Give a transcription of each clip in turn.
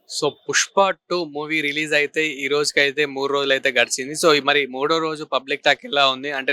So 'Pushpa 2' movie release అయితే ఈ రోజుకైతే 3 రోజులైతే గడిచింది. సో మరి మూడో రోజు పబ్లిక్ టాక్ ఎలా ఉంది? అంటే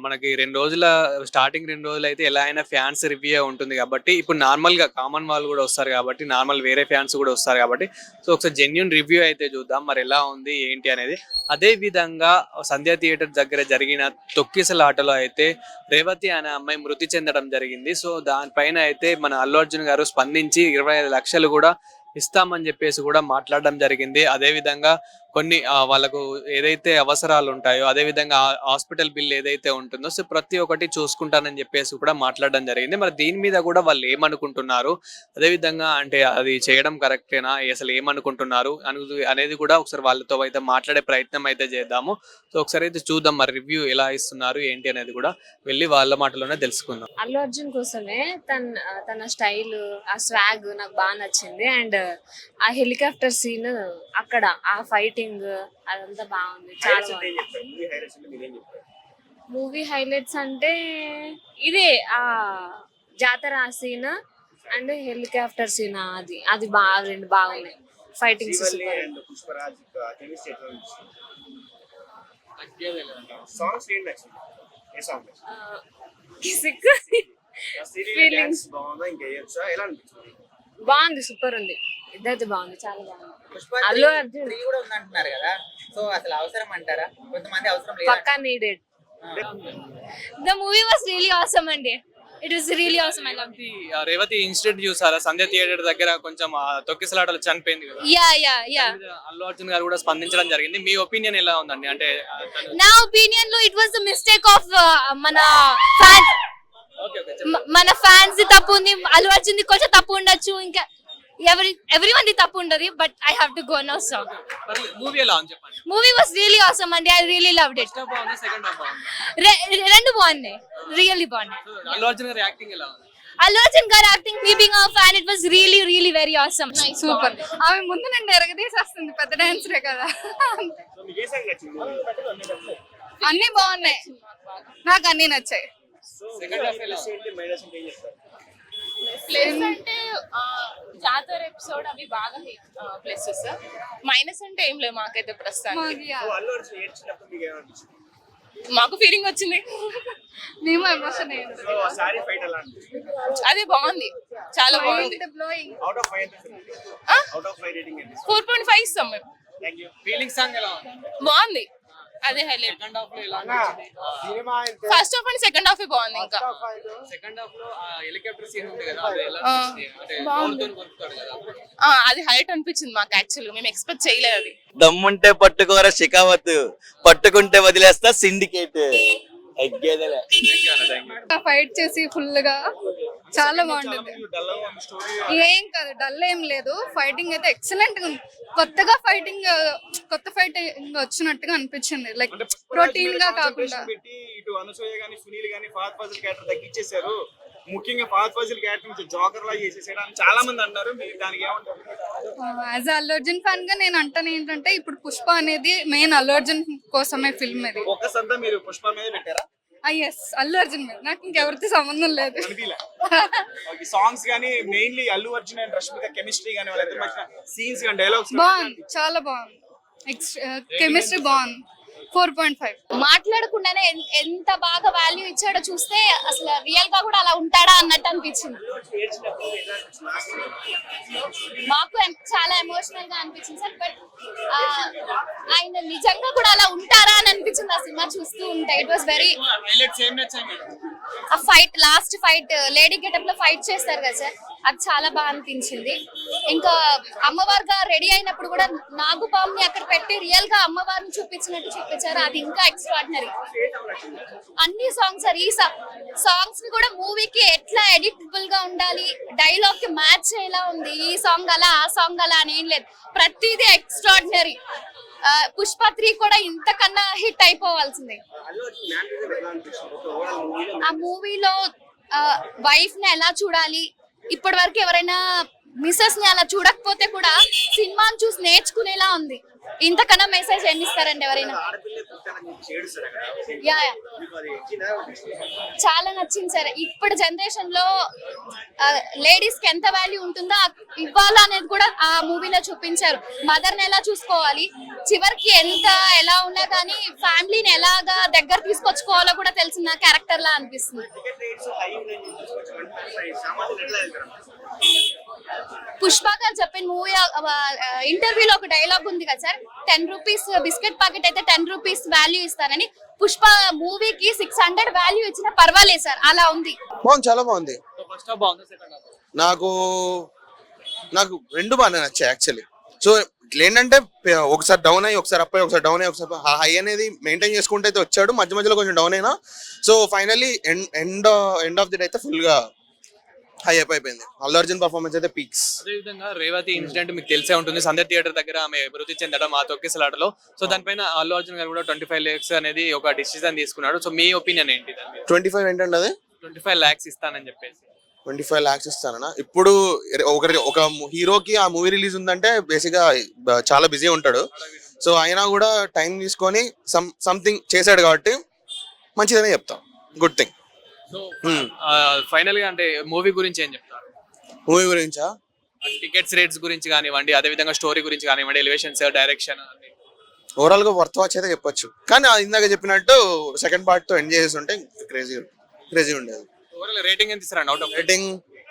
మనకి 2 రోజుల స్టార్టింగ్ 2 రోజులైతే ఎలా అయినా ఫ్యాన్స్ రివ్యూయే ఉంటుంది కాబట్టి, ఇప్పుడు నార్మల్‌గా కామన్ వాళ్ళు గూడా వస్తారు కాబట్టి, నార్మల్ వేరే ఫ్యాన్స్ గూడా వస్తారు కాబట్టి, సో ఒకసారి జెన్యూన్ రివ్యూ అయితే చూద్దాం. మరి ఎలా ఉంది? ఏంటి అనేది. అదే విధంగా సంధ్య థియేటర్ దగ్గర జరిగిన తొక్కిసలాటలో అయితే రేవతి అనే అమ్మాయి మృతి చెందడం జరిగింది. సో దానిపైన అయితే మన అల్లు అర్జున్ గారు స్పందించి 25,00,000 గూడా ఇస్తామని చెప్పేసి కూడా మాట్లాడడం జరిగింది. అదే విధంగా కొన్ని వాళ్ళకు ఏదైతే అవసరాలు ఉంటాయో, అదే విధంగా హాస్పిటల్ బిల్ ఏదైతే ఉంటుందో, సో ప్రతి ఒక్కటి చూసుకుంటానని చెప్పేసి కూడా మాట్లాడడం జరిగింది. మరి దీని మీద కూడా వాళ్ళు ఏమనుకుంటున్నారు? అదే విధంగా అంటే అది చేయడం కరెక్టేనా? అసలు ఏమనుకుంటున్నారు? అనేది కూడా ఒకసారి వాళ్ళతో అయితే మాట్లాడే ప్రయత్నం అయితే చేద్దాము. సో ఒకసారి అయితే చూద్దాం మరి రివ్యూ ఎలా ఇస్తున్నారు? ఏంటి అనేది కూడా వెళ్లి వాళ్ళ మాటలోనే తెలుసుకుందాం. అల్లు అర్జున్ కోసమే తన స్టైల్, ఆ స్వాగ్ నాకు బాగా నచ్చింది. అండ్ ఆ హెలికాప్టర్ సీన్, అక్కడ ఆ ఫైటింగ్ అదంతా బాగుంది, చాలా బాగుంది. మూవీ హైలైట్స్ అంటే ఇదే ఆ జాతర సీన్ అండ్ హెలికాప్టర్ సీన్, అది బాగా, రెండు బాగున్నాయి. ఫైటింగ్స్ ఫీలింగ్స్ బాగుంది, సూపర్ ఉంది. ఇద్దరిది బాగుంది, చాలా బాగుంది. అల్లు అర్జున్ కూడా ఉందంటున్నారు కదా, సో అసలు అవసరం అంటారా? కొంతమంది అవసరం లేదు, పక్కా needed. The movie was really awesome, Andy. It was really awesome. I loved it. Revathi incident చూసారా? సంధ్య థియేటర్ దగ్గర కొంచెం తొక్కిసలాటలు చనిపోయింది కదా. Yeah. అల్లు అర్జున్ గారు కూడా స్పందించడం జరిగింది. మీ ఒపీనియన్ ఎలా ఉందండి? అంటే నా ఒపీనియన్ లో it was the mistake of మన fans. మన ఫ్యాన్స్ ది తప్పు ఉంది, అల్లు అర్జున్ ది కొంచెం తప్పు ఉండొచ్చు, ఇంకా everyone ది తప్పు ఉండదు. But I have to go now. So movie ఎలా ఉంది చెప్పండి. మూవీ వాస్ రియల్లీ ఆసమ్ అండి. I really loved it. Second half బాగుంది. రెండు బాగున్నాయి, రియల్లీ బాగున్నాయి. అల్లు అర్జున్ గారి యాక్టింగ్ ఎలా ఉంది? అల్లు అర్జున్ గారి acting, me being a fan, it was really very awesome. Super. ఆమె ముందు నన్ను ఎరగదీసేస్తుంది, పెద్ద డాన్సరే కదా. అన్ని బాగున్నాయి, నాకు అన్ని నచ్చాయి. సెకండ్ హాఫ్ ఎలా ఉంది? ప్లస్ అంటే జాతర ఎపిసోడ్ అవి బాగా ప్లసెస్. మైనస్ అంటే ఏం లేవు మాకైతే ప్రస్తుతానికి. మాకు ఫీలింగ్ వచ్చింది, మేము ఎమోషన్ అదే బాగుంది, చాలా బాగుంది. 4.5 ఇస్తాం మేము. ఫీలింగ్ సాంగ్ ఎలా ఉంది? బాగుంది, అదే హైలైట్. సెకండ్ హాఫ్ లో ఎలా అనిపించింది? First half and second half బాగుంది. ఇంకా సెకండ్ హాఫ్ లో హెలికాప్టర్ సీన్ ఉంది కదా, అది ఎలా అనిపించింది? అంటే గోల్తోని కొరుకుతాడు కదా, అది హైలైట్ అనిపించింది మాకు. యాక్చువల్గా మేము ఎక్స్పెక్ట్ చేయలేదు అది. దమ్ముంటే పట్టుకోరా షికావత్, పట్టుకుంటే వదిలేస్తా సిండికేట్. ఫైట్ చేసి ఫుల్ గా చాలా బాగుంటుంది. ఏం కాదు, డల్ ఏం లేదు. ఫైటింగ్ అయితే ఎక్సలెంట్ గా ఉంది. కొత్త ఫైటింగ్ వచ్చినట్టుగా అనిపించింది, లైక్ రొటీన్ గా కాకుండా. ఇటు అనసూయ గాని, సునీల్ గాని ఫహద్ ఫాజిల్ క్యారెక్టర్ తగ్గించేశారు. ముఖ్యంగా ఫహద్ ఫాజిల్ క్యారెక్టర్ నుంచి జోకర్ లా చేసేసాడు చాలా మంది అన్నారు. మీరు దానికి ఏమంటారు? యాజ్ అల్లు అర్జున్ ఫ్యాన్ గా నేను అంటాను ఏంటంటే, ఇప్పుడు పుష్ప అనేది మెయిన్ అల్లు అర్జున్ కోసమే ఫిల్మ్ ఇది. ఫోకస్ అంతా మీరు పుష్ప మీద పెట్టారా? ఎస్, అల్లు అర్జున్ మీద, నాకు ఇంకెవరితో సంబంధం లేదు. సాంగ్స్ గానీ, mainly Allu Arjun and Rashmika chemistry గానీ, వాళ్ళిద్దరి మధ్య సీన్స్ గానీ, డైలాగ్స్ బాగుంది, చాలా బాగుంది. కెమిస్ట్రీ బాగుంది. 4.5. మాట్లాడకుండానే ఎంత బాగా వాల్యూ ఇచ్చాడో చూస్తే అసలు రియల్ గా కూడా అలా ఉంటాడా అన్నట్టు అనిపించింది. మాకు చాలా ఎమోషనల్ గా అనిపించింది సార్. బట్ ఆయన నిజంగా కూడా అలా ఉంటారా అని అనిపించింది ఆ సినిమా చూస్తూ ఉంటే. ఇట్ వాస్ వెరీ ఆ fight, last fight lady getup లో ఫైట్ చేస్తారు కదా సార్, అది చాలా బాగా అనిపించింది. ఇంకా అమ్మవారుగా రెడీ అయినప్పుడు కూడా నాగుపాముని అక్కడ పెట్టి రియల్ గా అమ్మవారిని చూపించినట్టు చూపించారు, అది ఇంకా ఎక్స్ట్రాడినరీ. అన్ని సాంగ్స్ సార్, ఈ సాంగ్స్ ని కూడా మూవీకి ఎట్లా ఎడిటబుల్ గా ఉండాలి, డైలాగ్ కి మ్యాచ్ ఎలా ఉంది, ఈ సాంగ్ అలా ఆ సాంగ్ అలా అని ఏం లేదు, ప్రతిదీ ఎక్స్ట్రాడినరీ. పుష్ప 3 కూడా ఇంతకన్నా హిట్ అయిపోవాల్సిందే. ఆ మూవీలో వైఫ్ ని ఎలా చూడాలి, ఇప్పటి వరకు ఎవరైనా మిస్సెస్ ని అలా చూడకపోతే కూడా సినిమాని చూసి నేర్చుకునేలా ఉంది. ఇంతకన్నా మెసేజ్ ఏమి ఇస్తారండి ఎవరైనా? యా చాలా నచ్చింది సార్. ఇప్పుడు జనరేషన్ లో లేడీస్ కి ఎంత వాల్యూ ఉంటుందో ఇవ్వాలనేది కూడా ఆ మూవీలో చూపించారు. మదర్ ని ఎలా చూసుకోవాలి, చివరికి ఎలా ఉన్నా కానీ ఫ్యామిలీని ఎలాగా దగ్గర తీసుకొచ్చుకోవాలో కూడా తెలిసిన క్యారెక్టర్ లా అనిపిస్తుంది. పుష్ప గారు చెప్పిన మూవీ ఇంటర్వ్యూలో ఒక డైలాగ్ ఉంది కదా సార్, 10 రూపీస్ బిస్కెట్ ప్యాకెట్ అయితే 10 రూపీస్ వాల్యూ ఇస్తారని. పుష్ప మూవీకి 600 వాల్యూ ఇచ్చినా పర్వాలేదు సార్, అలా ఉంది. బాగుంది, చాలా బాగుంది. ఫస్ట్ హాఫ్ బాగుంది, సెకండ్ హాఫ్ నాకు రెండు బాగా నచ్చాయి యాక్చువల్లీ. సో ఏంటంటే ఒకసారి డౌన్ అయ్యి ఒకసారి అప్ అయ్యి ఒకసారి డౌన్ అయ్యి ఒకసారి హై అనేది మెయింటైన్ చేసుకుంటూ అయితే వచ్చాడు. మధ్య మధ్యలో కొంచెం డౌన్ అయినా so finally end of the day అయితే ఫుల్ గా హై అప్ అయిపోయింది. అల్లు అర్జున్ పర్ఫార్మెన్స్ అయితే పీక్స్. అదే విధంగా రేవతి ఇన్సిడెంట్ మీకు తెలిసే ఉంటుంది, సంధ్య థియేటర్ దగ్గర ఆమె మృతి చెందడం ఆ తొక్కిసలాటలో. సో దానిపైన అల్లు అర్జున్ గారు కూడా 25 lakhs అనేది ఒక డిసిజన్ తీసుకున్నాడు. సో మీ ఒపీనియన్ ఏంటి? 25 ఏంటంటే అది 25 lakhs ఇస్తానని చెప్పేసి 25 lakhs ఇస్తానన్నా. ఇప్పుడు ఒక హీరోకి ఆ మూవీ రిలీజ్ ఉందంటే బేసిక్ గా చాలా బిజీ ఉంటాడు. సో అయినా కూడా టైం తీసుకొని సంథింగ్ చేశాడు కాబట్టి మంచిదనే చెప్తాం. Good thing. సో ఫైనల్ గా అంటే మూవీ గురించి ఏం చెప్తారు? మూవీ గురించా? టికెట్స్ రేట్స్ గురించి కానివ్వండి, అదే విధంగా స్టోరీ గురించి కానివ్వండి, ఎలివేషన్స్, డైరెక్షన్, ఓవరాల్ గా వర్త్ వాచ్ అయితే చెప్పొచ్చు. కానీ ఇందాక చెప్పినట్టు సెకండ్ పార్ట్ తో ఎండ్ చేసి ఉంటే క్రేజీ ఉండేది. ఓవరాల్ రేటింగ్ ఎంత ఇస్తారండి out of? Rating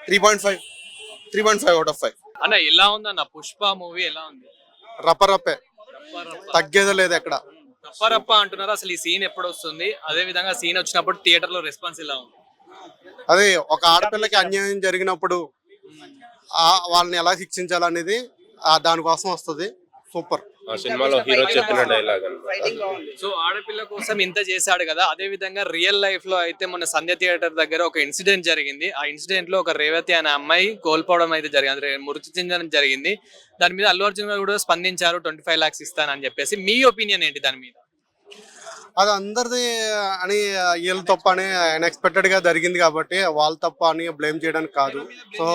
3.5 out of 5. అన్న ఎలా ఉంది అన్న పుష్ప మూవీ ఎలా ఉంది? రప్పే తగ్గేదో లేదు ఎక్కడ. రప్ప అంటున్నారు, అసలు ఈ సీన్ ఎప్పుడు వస్తుంది? అదే విధంగా సీన్ వచ్చినప్పుడు థియేటర్ లో రెస్పాన్స్ ఎలా ఉంది? అదే ఒక ఆడపిల్లకి అన్యాయం జరిగినప్పుడు వాళ్ళని ఎలా శిక్షించాలనేది దానికోసం వస్తుంది. సూపర్. ఆ సినిమాలో హీరో చెప్పిన డైలాగ్. సో ఆడపిల్ల కోసం ఇంత చేశాడు కదా, అదే విధంగా రియల్ లైఫ్ లో అయితే మన సంధ్య థియేటర్ దగ్గర ఒక ఇన్సిడెంట్ జరిగింది. ఆ ఇన్సిడెంట్ లో ఒక రేవతి అనే అమ్మాయి కోల్పోవడం అయితే జరిగింది, మృతి చెందడం జరిగింది. దాని మీద అల్లు అర్జున్ గారు కూడా స్పందించారు, 25 lakhs ఇస్తానని చెప్పేసి. మీ ఒపీనియన్ ఏంటి దాని మీద? అది అందరిది అని వీళ్ళు తప్ప అని అన్ఎక్స్పెక్టెడ్ గా జరిగింది కాబట్టి వాళ్ళ తప్ప అని బ్లేమ్ చేయడానికి కాదు. సో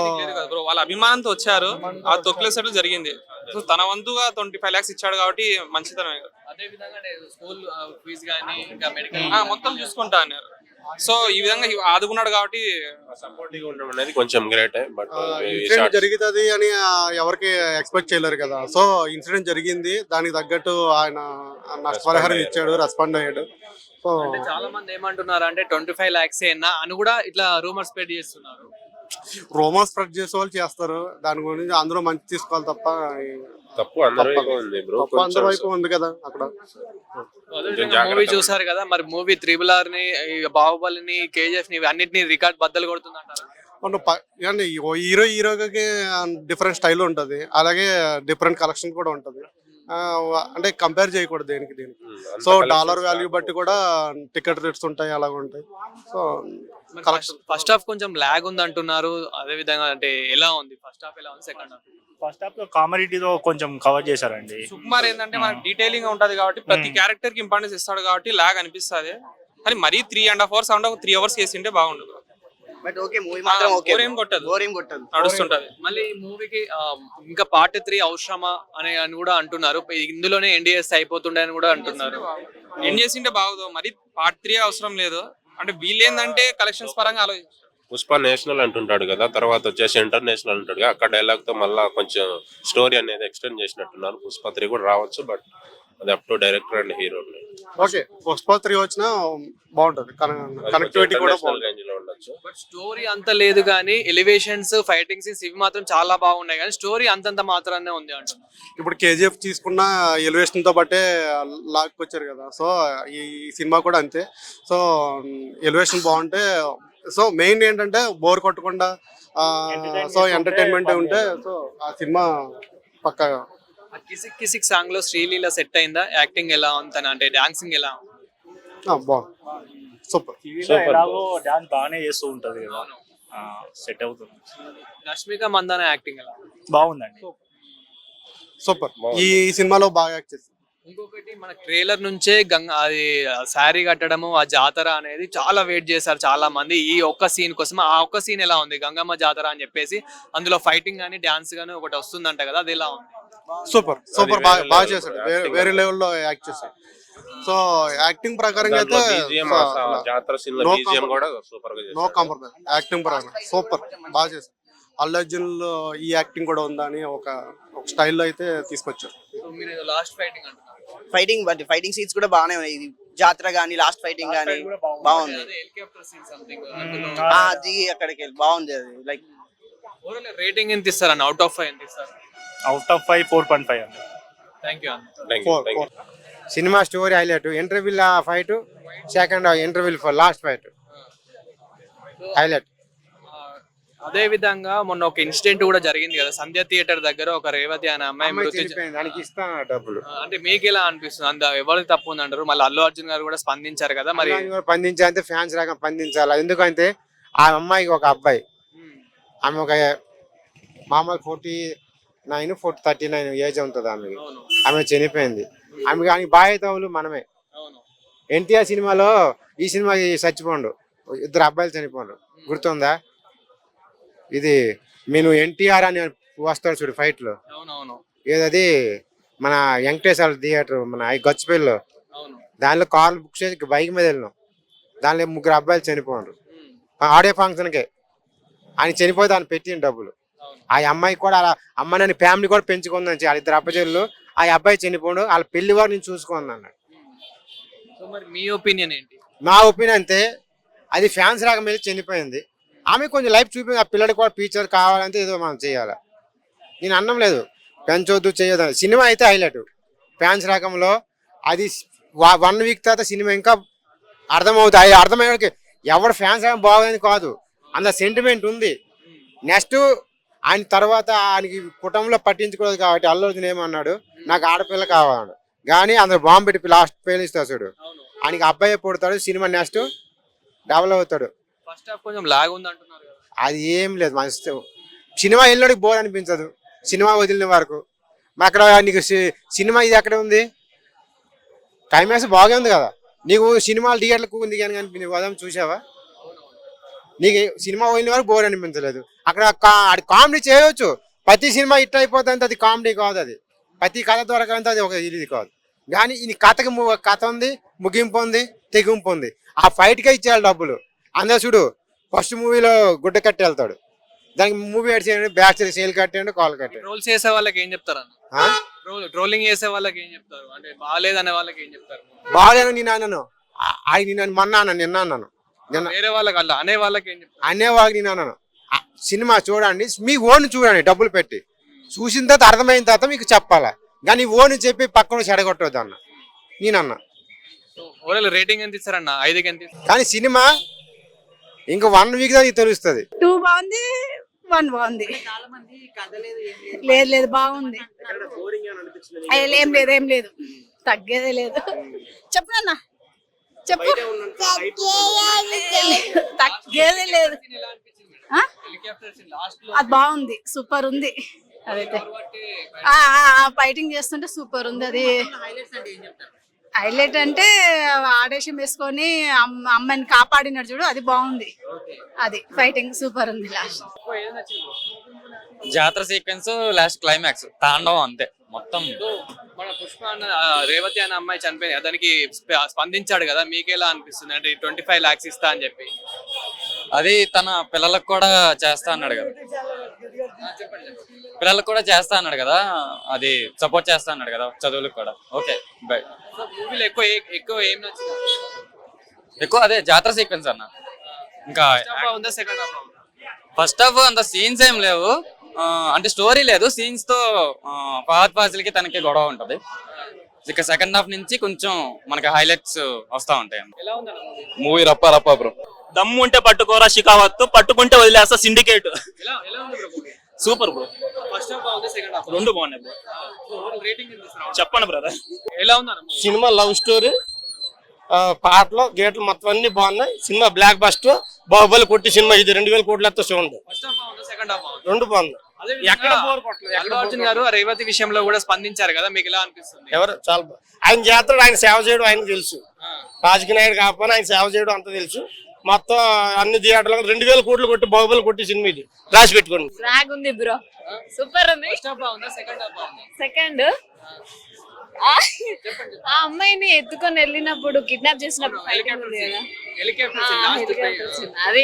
వాళ్ళ అభిమానంతో వచ్చారు, ఆ తొక్కిలేసడం జరిగింది. సో తన వంతుగా 25 lakhs ఇచ్చాడు కాబట్టి మంచితనమే. అదే విధంగా స్కూల్ ఫీజు కానీ ఇంకా మెడికల్ మొత్తం చూసుకుంటా అన్నారు. సో ఈ విధంగా ఆదుకున్నాడు కాబట్టి సపోర్టివ్ ఉండడం అనేది కొంచెం గ్రేట్. బట్ ఇన్సిడెంట్ జరుగుతుంది అని ఎవరికి ఎక్స్పెక్ట్ చేయలేరు కదా. సో ఇన్సిడెంట్ జరిగింది, దానికి తగ్గట్టు ఆయన నష్టపరిహారం ఇచ్చాడు, రెస్పాండ్ అయ్యాడు. సో చాలా మంది ఏమంటున్నారు అంటే 25 lakhs అని కూడా ఇట్లా రూమర్ స్ప్రెడ్ చేస్తున్నారు. రోమా స్ప్రెడ్ చేసే వాళ్ళు చేస్తారు, దాని గురించి అందరూ మంచి తీసుకోవాలి తప్ప తప్పు అందరి వైపు ఉంది బ్రో. తప్పు అందరి వైపు ఉంది కదా. అక్కడ మూవీ చూసారు కదా, మరి మూవీ RRR ని, బాహుబలిని, KGF ని అన్నిటిని రికార్డ్ బద్దలు కొడుతుందంటారా? హీరోకి డిఫరెంట్ స్టైల్ ఉంటది, అలాగే డిఫరెంట్ కలెక్షన్ కూడా ఉంటది. అంటే కంపేర్ చేయకూడదు దేనికి. సో డాలర్ వాల్యూ బట్టి కూడా టికెట్ రేట్స్ ఉంటాయి, అలాగ ఉంటాయి. సో ఫస్ట్ హాఫ్ కొంచెం లాగ్ ఉంది అంటున్నారు. అదే విధంగా అంటే ఎలా ఉంది ఫస్ట్ హాఫ్, ఎలా ఉంది సెకండ్ హాఫ్? ఫస్ట్ హాఫ్ కామెడీతో కొంచెం కవర్ చేశారండి. సుకుమార్ ఏంటంటే మనకి డీటెయిలింగ్ ఉంటది కాబట్టి ప్రతి క్యారెక్టర్ కి ఇంపార్టెన్స్ ఇస్తాడు కాబట్టి లాగ్ అనిపిస్తుంది. కానీ మరీ 3.5 hours 3 hours చేసింటే బాగుండదు. బట్ ఓకే, మూవీ మాత్రం ఓకే, బోర్ ఏం కొట్టదు, నడుస్తుంటది. మళ్ళీ ఈ మూవీకి ఇంకా పార్ట్ 3 అవసరమా అని కూడా అంటున్నారు. ఇందులోనే NDS అయిపోతుండే అని కూడా అంటున్నారు. ఏం చేసింటే బాగుందో, మరి పార్ట్ 3 అవసరం లేదు. అంటే వీళ్ళు ఏంటంటే కలెక్షన్స్ పరంగా ఆలోచించారు. పుష్ప నేషనల్ అంటుంటాడు కదా, తర్వాత వచ్చేసి ఇంటర్నేషనల్ అంటాడు కదా. అక్కడ డైలాగ్ తో మళ్ళీ కొంచెం స్టోరీ అనేది ఎక్స్టెండ్ చేసినట్టున్నారు. పుష్ప 3 కూడా రావచ్చు, బట్ అది up to director and hero. Okay, Pushpa 3 వచ్చినా బాగుంటది, కనెక్టివిటీ కూడా రేంజ్ లో ఉండొచ్చు. బట్ స్టోరీ అంత లేదు కానీ ఎలివేషన్స్, ఫైటింగ్ సీన్స్ ఇవి మాత్రం చాలా బాగున్నాయి. కానీ స్టోరీ అంతంత మాత్రానే ఉంది అంటున్నారు. ఇప్పుడు KGF తీసుకున్న ఎలివేషన్ తో బట్టే లాక్కొచ్చారు కదా. సో ఈ సినిమా కూడా అంతే. సో ఎలివేషన్ బాగుంటే, సో మెయిన్ ఏంటంటే బోర్ కొట్టకుండా సో ఎంటర్టైన్మెంట్ ఉంటే సో ఆ సినిమా పక్కాగా. కిసిక్ కిసిక్ సాంగ్ లో శ్రీలీల సెట్ అయిందా? యాక్టింగ్ ఎలా ఉంది, అంటే డాన్సింగ్ ఎలా ఉంది? బాగుంది, సూపర్. ఎలాగో డాన్స్ బాగానే చేస్తూ ఉంటది కదా, సెట్ అవుతుంది. రష్మిక మందాన యాక్టింగ్ ఎలా బాగుందండి, సూపర్. ఈ సినిమాలో బాగా యాక్ట్ చేసింది. ఇంకొకటి మన ట్రైలర్ నుంచే అది శారీ కట్టడము, ఆ జాతర అనేది చాలా వెయిట్ చేశారు చాలా మంది ఈ ఒక్క సీన్ కోసం. ఆ ఒక్క సీన్ ఎలా ఉంది? గంగమ్మ జాతర అని చెప్పేసి అందులో ఫైటింగ్ గానీ డాన్స్ గానీ ఒకటి వస్తుందంట కదా, అది ఎలా ఉంది? సూపర్ సూపర్ వేరే బాగా level చేశాడు, acting. వేరే లెవెల్లో యాక్ట్ చేశాడు. సో యాక్టింగ్ ప్రకారంగా అయితే BGM జాతర సీన్ లో No BGM compromise. కూడా సూపర్ గా నో చేశారు. కాంప్రమైజ్. యాక్టింగ్ ప్రకారం సూపర్ బాగా చేశాడు. అల్లు అర్జున్ లో ఈ యాక్టింగ్ కూడా ఉందని ఒక స్టైల్లో అయితే తీసుకొచ్చారు. సో మీరు లాస్ట్ ఫైటింగ్ అంటున్నారు. ఫైటింగ్ సీన్స్ కూడా బాగానే ఉన్నాయి. ఇది జాతర గానీ లాస్ట్ ఫైటింగ్ గానీ బాగుంది. అదే హెలికాప్టర్ సీన్ సంథింగ్ అది అక్కడికి వెళ్ళి బాగుంది. అది లైక్ ఓవరాల్ రేటింగ్ ఎంత ఇస్తారు అన్న? అవుట్ ఆఫ్ 5 ఎంత ఇస్తారు? అవుట్ ఆఫ్ 5 4.5 అండి. థ్యాంక్ యూ అన్న. Thank you, thank you. Cinema story highlight, interval fight, second interval for last fight highlight. అదే విధంగా మొన్న ఒక ఇన్సిడెంట్ కూడా జరిగింది కదా సంధ్య థియేటర్ దగ్గర, ఒక రేవతి అనే అమ్మాయి మృతి దానికి ఇస్తా డబ్బులు అంటే మీకు ఎలా అనిపిస్తుంది? అంత ఎవరికి తప్పు ఉంది అంటారు? మళ్ళీ అల్లు అర్జున్ గారు కూడా స్పందించారు కదా, మరి స్పందించాలంటే ఫ్యాన్స్ రకం స్పందించాలి. ఎందుకంటే ఆ అమ్మాయికి ఒక అబ్బాయి, ఆమె ఒక మామూలు 39 ఏజ్ ఉంటుంది ఆమెకి. ఆమె చనిపోయింది. ఆమె కానీ బాధ్యతలు మనమే. ఎన్టీఆర్ సినిమాలో ఈ సినిమా చచ్చిపోండు, 2 అబ్బాయిలు చనిపోండు, గుర్తుందా? ఇది నేను ఎన్టీఆర్ అని వస్తాడు చూడు ఫైట్ లో, ఏదది మన వెంకటేశ్వర థియేటర్ మన గచ్చిపల్లిలో, దానిలో కార్లు బుక్ చేసి బైక్ మీద వెళ్ళినాం. దానిలో 3 అబ్బాయిలు చనిపోండు ఆడే ఫంక్షన్కే. ఆయన చనిపోతే ఆయన పెట్టిన డబ్బులు. ఆ అమ్మాయి కూడా అలా అమ్మ నన్ను ఫ్యామిలీ కూడా పెంచుకుందని, వాళ్ళ 2 అప్పచెల్లు. ఆ అబ్బాయి చనిపోండు, వాళ్ళ పెళ్లి వారు నేను చూసుకున్నాను అన్నాడు. మీ ఒపీనియన్ ఏంటి? నా ఒపీనియన్ అంతే, అది ఫ్యాన్స్ రాక మీద చనిపోయింది. ఆమె కొంచెం లైఫ్ చూపింది, ఆ పిల్లడికి కూడా ఫ్యూచర్ కావాలంటే ఏదో మనం చేయాలి. నేను అన్నం లేదు పెంచొద్దు చేయొద్దు. సినిమా అయితే హైలైట్ ఫ్యాన్స్ రకంలో. అది 1 వీక్ తర్వాత సినిమా ఇంకా అర్థమవుతుంది. అర్థమయ్యేకి ఎవరు ఫ్యాన్స్ రకం బాగుందని కాదు, అంత సెంటిమెంట్ ఉంది. నెక్స్ట్ ఆయన తర్వాత ఆయనకి కుటుంబంలో పట్టించుకోలేదు కాబట్టి అల్లు అర్జున్ ఏమన్నాడు, నాకు ఆడపిల్ల కావాలన్నాడు. కానీ అందరు బాంబు పెట్టి లాస్ట్ పేలిస్తాడు చూడు, ఆయనకి అబ్బాయి పుడతాడు. సినిమా నెక్స్ట్ డెవలప్ అవుతాడు. ఫస్ట్ హాఫ్ కొంచెం లాగ్ ఉంది అంటున్నారు కదా. అది ఏం లేదు, మన సినిమా వెళ్ళడానికి బోర్ అనిపించదు సినిమా వదిలిన వరకు. అక్కడ నీకు సినిమా ఇది ఎక్కడ ఉంది, క్లైమాక్స్ బాగా ఉంది కదా. నీకు సినిమాలు థియేటర్లకు ఉంది కానీ నువ్వు వదం చూసావా? నీకు సినిమా వదిలిన వరకు బోర్ అనిపించలేదు. అక్కడ కామెడీ చేయవచ్చు. ప్రతి సినిమా హిట్ అయిపోతుంది, అది కామెడీ కాదు. అది ప్రతి కథ దొరకంటే అది ఒక ఇది కాదు. కానీ ఈ కథకి కథ ఉంది, ముగింపు ఉంది, తెగింపు ఉంది. ఆ ఫైట్కే ఇచ్చేయాలి డబ్బులు. అందరూ చూడు ఫస్ట్ మూవీలో గుడ్డ కట్టి వెళ్తాడు, దానికి మూవీ చేయండి, బ్యాక్ సేల్ కట్టండి, కాల్ కట్టండి. ట్రోల్స్ చేసే వాళ్ళకి ఏం చెప్తారు అన్న? ట్రోలింగ్ చేసే వాళ్ళకి ఏం చెప్తారు? అంటే బాగాలేదనే వాళ్ళకి ఏం చెప్తారు? బాగాలేను నేను అన్నాను, నేను మొన్న అన్నాను, నిన్న అన్నాను. వేరే వాళ్ళకి అలా అనే వాళ్ళకి ఏం చెప్తారు? అనేవాళ్ళకి నేను అన్నాను, సినిమా చూడండి, మీ ఓన్ చూడండి, డబ్బులు పెట్టి చూసిన తర్వాత అర్థమైన తర్వాత మీకు చెప్పాలా, కానీ ఓన్ చెప్పి పక్కన చెడగొట్టవద్దు అన్న నేనన్నా. ఓవరాల్ రేటింగ్ ఎంత ఇస్తారన్న? 5కి ఎంత ఇస్తారు? కానీ సినిమా ఇంకా 1 వీక్ దానికి తెలుస్తుంది. 2 బాగుంది, 1 బాగుంది. లేదు బాగుంది. ఏం లేదు తగ్గేదే లేదు. చెప్పు అన్న చెప్పు. తగ్గేదే లేదు. అది బాగుంది, సూపర్ ఉంది. అదైతే ఫైటింగ్ చేస్తుంటే సూపర్ ఉంది. అది హైలైట్ అంటే ఆడేషం వేసుకొని అమ్మాయిని కాపాడినాడు చూడు, అది బాగుంది. అది ఫైటింగ్ సూపర్ ఉంది. లాస్ట్ జాతర సీక్వెన్స్, లాస్ట్ క్లైమాక్స్ తాండవం అంతే మొత్తం. మన పుష్ప అన్న రేవతి అనే అమ్మాయి చనిపోయింది, దానికి స్పందించాడు కదా, మీకు ఎలా అనిపిస్తుంది? అంటే 25 lakhs ఇస్తా అని చెప్పి. అది తన పిల్లలకు కూడా చేస్తా అన్నాడు కదా, పిల్లలకు కూడా చేస్తా అన్నాడు కదా, అది సపోర్ట్ చేస్తా అన్నాడు కదా చదువులకు కూడా. Okay by. మూవీలో ఎక్కువ ఏం నచ్చింది? ఎక్కువ అదే జాతర సీక్వెన్స్ అన్న. ఇంకా సెకండ్ హాఫ్ ఫస్ట్ హాఫ్ అంత సీన్స్ ఏం లేవు, అంటే స్టోరీ లేదు, సీన్స్ తో ఫహద్ ఫాసిల్ కి తనకి గొడవ ఉంటది. ఇక సెకండ్ హాఫ్ నుంచి కొంచెం మనకి హైలైట్స్ వస్తా ఉంటాయి. మూవీ రప్ప బ్రో. దమ్ము ఉంటే పట్టుకోరా షికావత్, పట్టుకుంటే వదిలేస్తా syndicate. Super bro. First half బాగుంది, సెకండ్ హాఫ్ 2 బాగున్నాయి బ్రో. రేటింగ్ ఎంత ఇస్తారు? చెప్పండి బ్రదర్. ఎలా ఉందన్న? సినిమా లవ్ స్టోరీ, పాటలు గేట్లు మొత్తం అన్ని బాగున్నాయి. Cinema block buster. బాహుబలి కొట్టి సినిమా ఇది 2000 కోట్లతో చూడండి. ఫస్ట్ హాఫ్ బాగుంది, సెకండ్ హాఫ్ బాగుంది. 2 బాగుంది. ఎక్కడ బోర్ కొట్టలేదు. అల్లు అర్జున్ గారు రేవతి విషయంలో కూడా స్పందించారు కదా, మీకు ఎలా అనిపిస్తుంది? ఎవరు చాలా ఆయన చేస్తాడు, ఆయన సేవ చేయడం ఆయనకు తెలుసు. రాజకీయ నాయుడు కాకపోయినా ఆయన సేవ చేయడం అంత తెలుసు. మొత్తం అన్ని థియేటర్లకు 2000 కోట్లు కొట్టి బాహుబలి కొట్టి సినిమా ఇది రాసి పెట్టుకోండి. స్వాగ్ ఉంది బ్రో, సూపర్ ఉంది. సెకండ్ ఆ అమ్మాయిని ఎత్తుకొని వెళ్ళినప్పుడు కిడ్నాప్ చేసినప్పుడు fighting ఉంది కదా. హెలికాప్టర్ ఆ, helicopter scene. అది